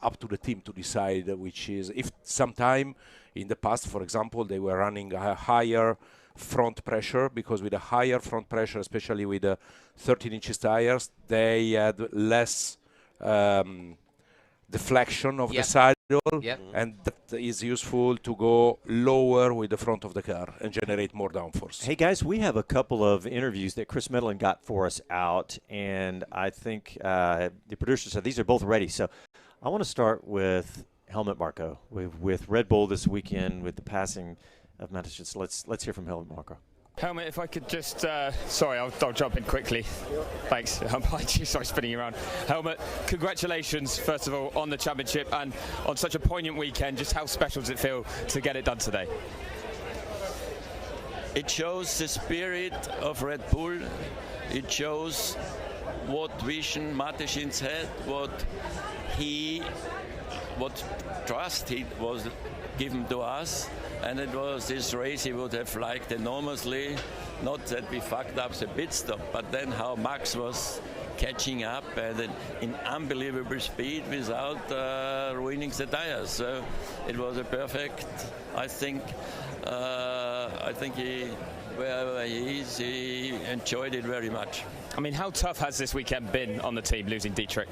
up to the team to decide which is. If sometime in the past, for example, they were running a higher front pressure, because with a higher front pressure, especially with the 13-inch tires, they had less deflection of the saddle, and that is useful to go lower with the front of the car and generate more downforce. Hey guys, we have a couple of interviews that Chris Medlin got for us out, and I think the producer said these are both ready. So I want to start with Helmut Marko with Red Bull this weekend with the passing of Magnussen. So let's hear from Helmut Marko. Helmut, if I could just, sorry, I'll jump in quickly. Thanks. I'm behind you, sorry, spinning you around. Helmut, congratulations, first of all, on the championship and on such a poignant weekend. Just how special does it feel to get it done today? It shows the spirit of Red Bull. It shows what vision Mateschitz had, what trust he was given to us. And it was this race he would have liked enormously. Not that we fucked up the pit stop, but then how Max was catching up and in unbelievable speed without ruining the tires. So it was a perfect. I think he, wherever he is, he enjoyed it very much. I mean, how tough has this weekend been on the team, losing Dietrich?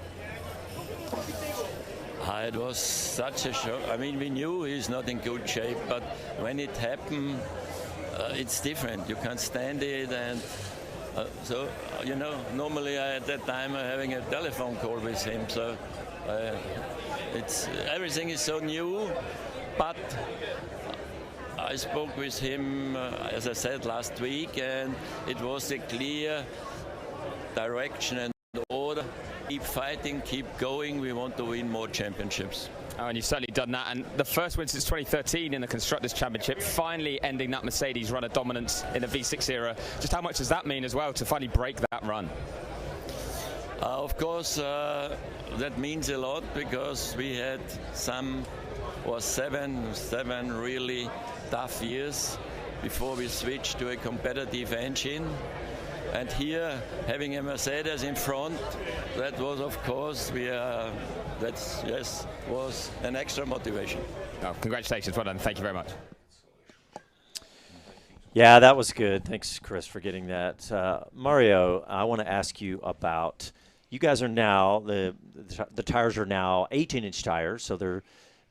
It was such a shock. I mean, we knew he's not in good shape, but when it happened, it's different. You can't stand it, and normally at that time I'm having a telephone call with him. So everything is so new, but I spoke with him, as I said, last week, and it was a clear direction and order. Keep fighting, keep going. We want to win more championships. Oh, and you've certainly done that. And the first win since 2013 in the Constructors' Championship, finally ending that Mercedes run of dominance in the V6 era. Just how much does that mean as well to finally break that run? Of course, that means a lot, because we had seven really tough years. before we switch to a competitive engine. And here, having a Mercedes in front, that was, of course, was an extra motivation. Oh, congratulations, well done. Thank you very much. Yeah, that was good. Thanks, Chris, for getting that. Mario, I want to ask you about. You guys are now the tires are now 18-inch tires, so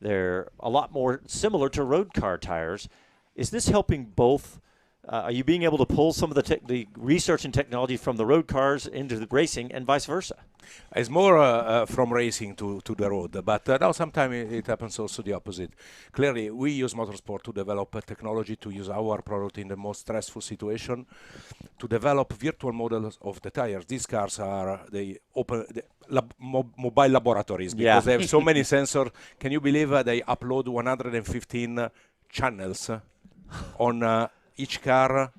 they're a lot more similar to road car tires. Is this helping both? Are you being able to pull some of the research and technology from the road cars into the racing and vice versa? It's more from racing to the road, but now sometimes it happens also the opposite. Clearly, we use motorsport to develop a technology to use our product in the most stressful situation, to develop virtual models of the tires. These cars are mobile laboratories because they have so many sensors. Can you believe they upload 115 channels on each car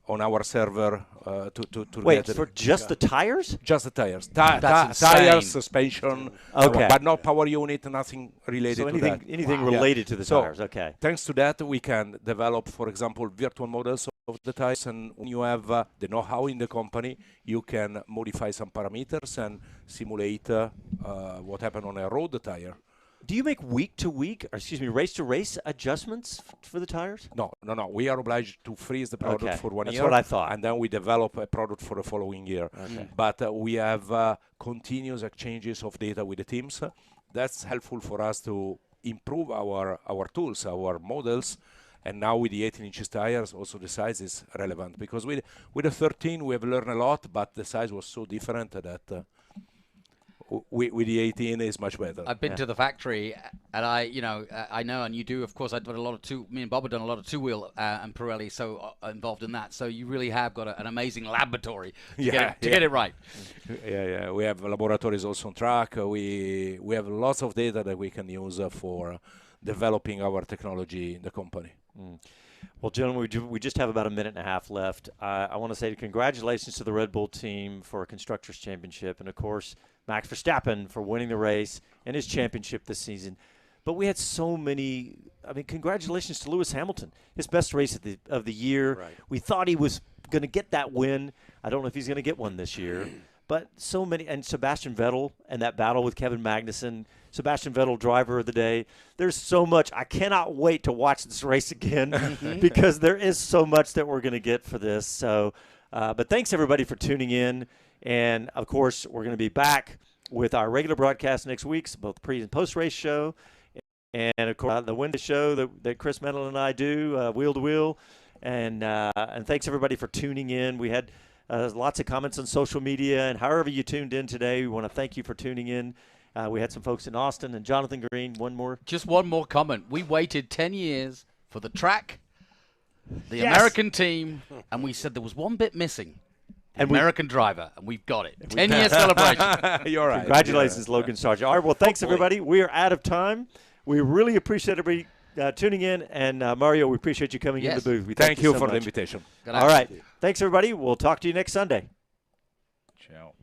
on our server to wait for just the tires? Just the tires. That's tires, suspension, okay, but not power unit, nothing related to that. Anything related to the tires, okay. Thanks to that, we can develop, for example, virtual models of the tires, and when you have the know-how in the company, you can modify some parameters and simulate what happened on a road tire. Do you make race-to-race adjustments for the tires? No. We are obliged to freeze the product for 1 year. That's what I thought. And then we develop a product for the following year. Okay. But we have continuous exchanges of data with the teams. That's helpful for us to improve our tools, our models. And now with the 18-inch tires, also the size is relevant. Because with the 13, we have learned a lot, but the size was so different that... with the 18 is much better. I've been to the factory, and I know, and you do, of course. I've done a lot of me and Bob have done a lot of two-wheel and Pirelli, so involved in that. So you really have got an amazing laboratory to get it right. Yeah. We have laboratories also on track. We have lots of data that we can use for developing our technology in the company. Well, gentlemen, we just have about a minute and a half left. I want to say congratulations to the Red Bull team for a Constructors' Championship, and, of course, Max Verstappen for winning the race and his championship this season. But we had so many – congratulations to Lewis Hamilton, his best race of the year. Right. We thought he was going to get that win. I don't know if he's going to get one this year. But so many – and Sebastian Vettel and that battle with Kevin Magnussen, Sebastian Vettel, driver of the day. There's so much. I cannot wait to watch this race again because there is so much that we're going to get for this. So, but thanks, everybody, for tuning in. And, of course, we're going to be back with our regular broadcast next week, both pre- and post-race show. And, of course, the Wednesday show that Chris Medlin and I do, Wheel to Wheel. And thanks, everybody, for tuning in. We had lots of comments on social media. And however you tuned in today, we want to thank you for tuning in. We had some folks in Austin and Jonathan Green. Just one more comment. We waited 10 years for the track, the American team, and we said there was one bit missing. American driver, and we've got it. 10-year celebration. You're right. Congratulations, Logan Sargent. All right, well, thanks, everybody. We are out of time. We really appreciate everybody tuning in. And, Mario, we appreciate you coming in the booth. We thank you so for much. the invitation. All right. Thanks, everybody. We'll talk to you next Sunday. Ciao.